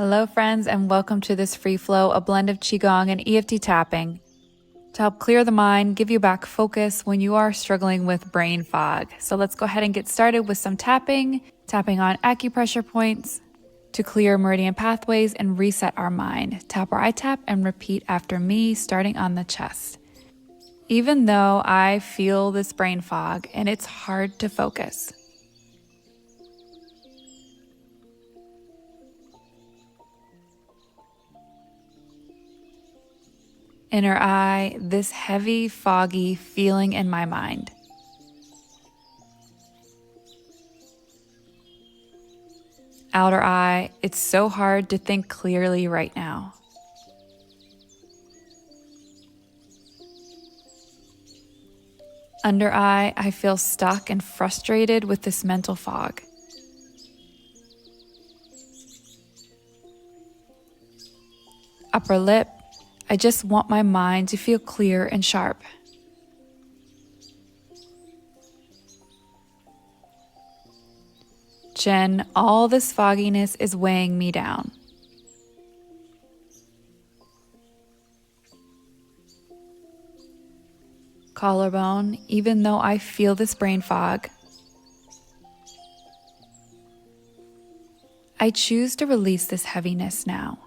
Hello friends, and welcome to this free flow, a blend of Qigong and EFT tapping to help clear the mind, give you back focus when you are struggling with brain fog. So let's go ahead and get started with some tapping on acupressure points to clear meridian pathways and reset our mind. Tap where I tap and repeat after me, starting on the chest. Even though I feel this brain fog and it's hard to focus, inner eye, this heavy, foggy feeling in my mind. Outer eye, it's so hard to think clearly right now. Under eye, I feel stuck and frustrated with this mental fog. Upper lip, I just want my mind to feel clear and sharp. Chin, all this fogginess is weighing me down. Collarbone, even though I feel this brain fog, I choose to release this heaviness now.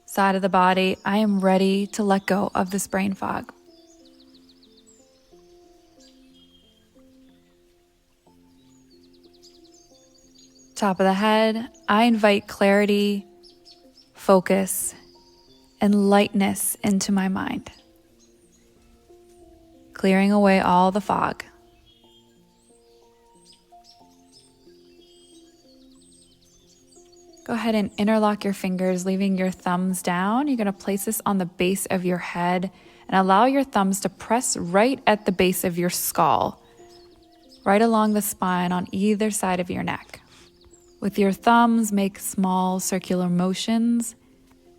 Side of the body, I am ready to let go of this brain fog. Top of the head, I invite clarity, focus, and lightness into my mind, clearing away all the fog. Go ahead and interlock your fingers, leaving your thumbs down. You're going to place this on the base of your head and allow your thumbs to press right at the base of your skull, right along the spine on either side of your neck. With your thumbs, make small circular motions.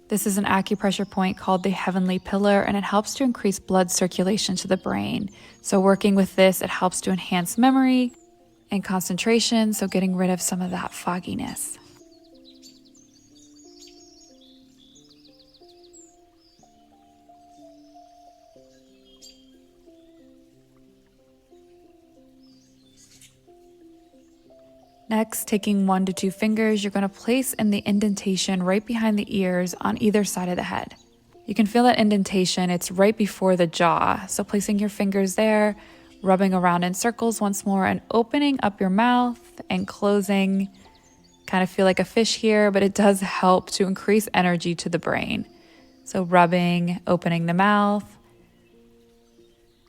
This is an acupressure point called the heavenly pillar, and it helps to increase blood circulation to the brain. So working with this, it helps to enhance memory and concentration, so getting rid of some of that fogginess. Next, taking 1 to 2 fingers, you're going to place in the indentation right behind the ears on either side of the head. You can feel that indentation, it's right before the jaw. So placing your fingers there, rubbing around in circles once more and opening up your mouth and closing. Kind of feel like a fish here, but it does help to increase energy to the brain. So rubbing, opening the mouth,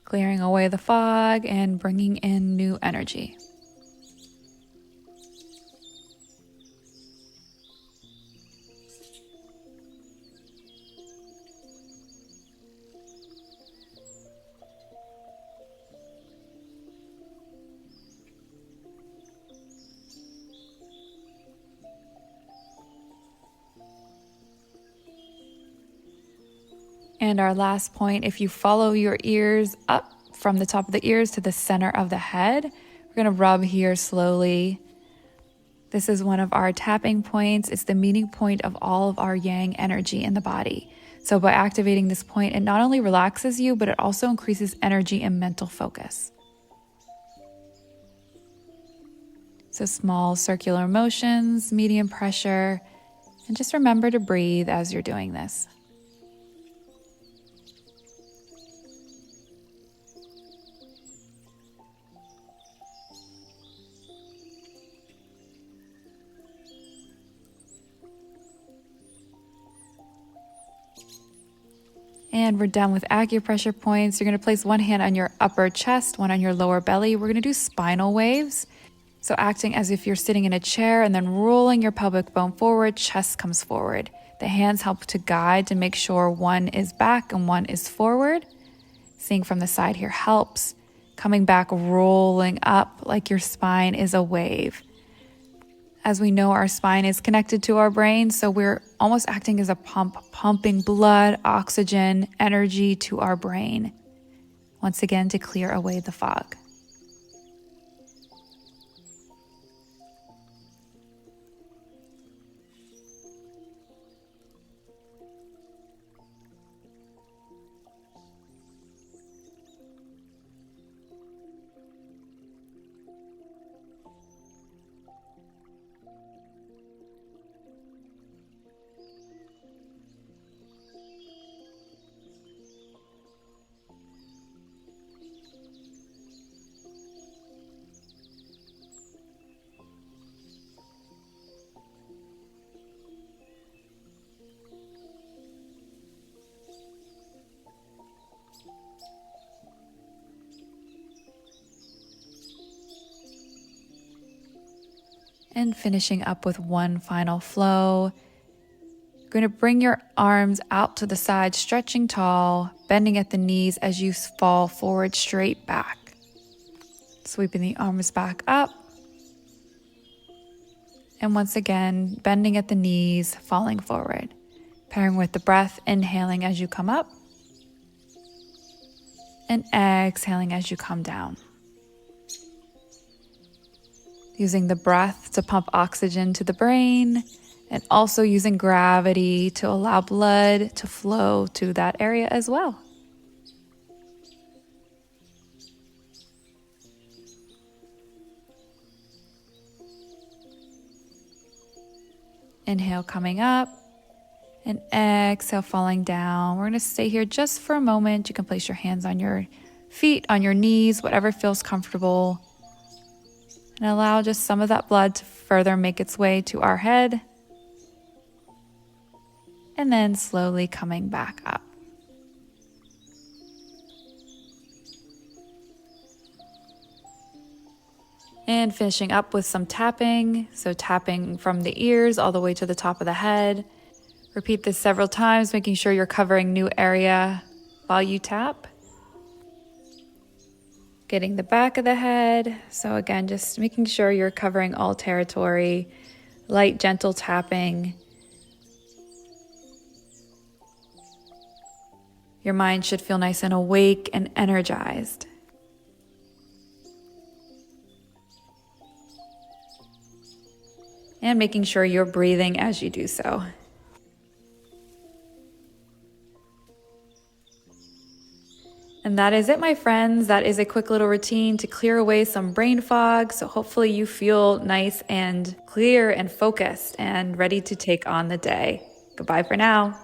clearing away the fog and bringing in new energy. And our last point, if you follow your ears up from the top of the ears to the center of the head, we're going to rub here slowly. This is one of our tapping points. It's the meeting point of all of our yang energy in the body. So by activating this point, it not only relaxes you, but it also increases energy and mental focus. So small circular motions, medium pressure, and just remember to breathe as you're doing this. And we're done with acupressure points. You're going to place one hand on your upper chest, one on your lower belly. We're going to do spinal waves. So acting as if you're sitting in a chair and then rolling your pelvic bone forward, chest comes forward. The hands help to guide to make sure one is back and one is forward. Seeing from the side here helps. Coming back, rolling up like your spine is a wave. As we know, our spine is connected to our brain, so we're almost acting as a pump, pumping blood, oxygen, energy to our brain. Once again, to clear away the fog. And finishing up with one final flow. You're going to bring your arms out to the side, stretching tall, bending at the knees as you fall forward, straight back. Sweeping the arms back up. And once again, bending at the knees, falling forward. Pairing with the breath, inhaling as you come up. And exhaling as you come down. Using the breath to pump oxygen to the brain, and also using gravity to allow blood to flow to that area as well. Inhale coming up, and exhale falling down. We're going to stay here just for a moment. You can place your hands on your feet, on your knees, whatever feels comfortable. And allow just some of that blood to further make its way to our head. And then slowly coming back up. And finishing up with some tapping. So tapping from the ears all the way to the top of the head. Repeat this several times, making sure you're covering new area while you tap. Getting the back of the head. So again, just making sure you're covering all territory. Light, gentle tapping. Your mind should feel nice and awake and energized. And making sure you're breathing as you do so. And that is it, my friends. That is a quick little routine to clear away some brain fog. So hopefully you feel nice and clear and focused and ready to take on the day. Goodbye for now.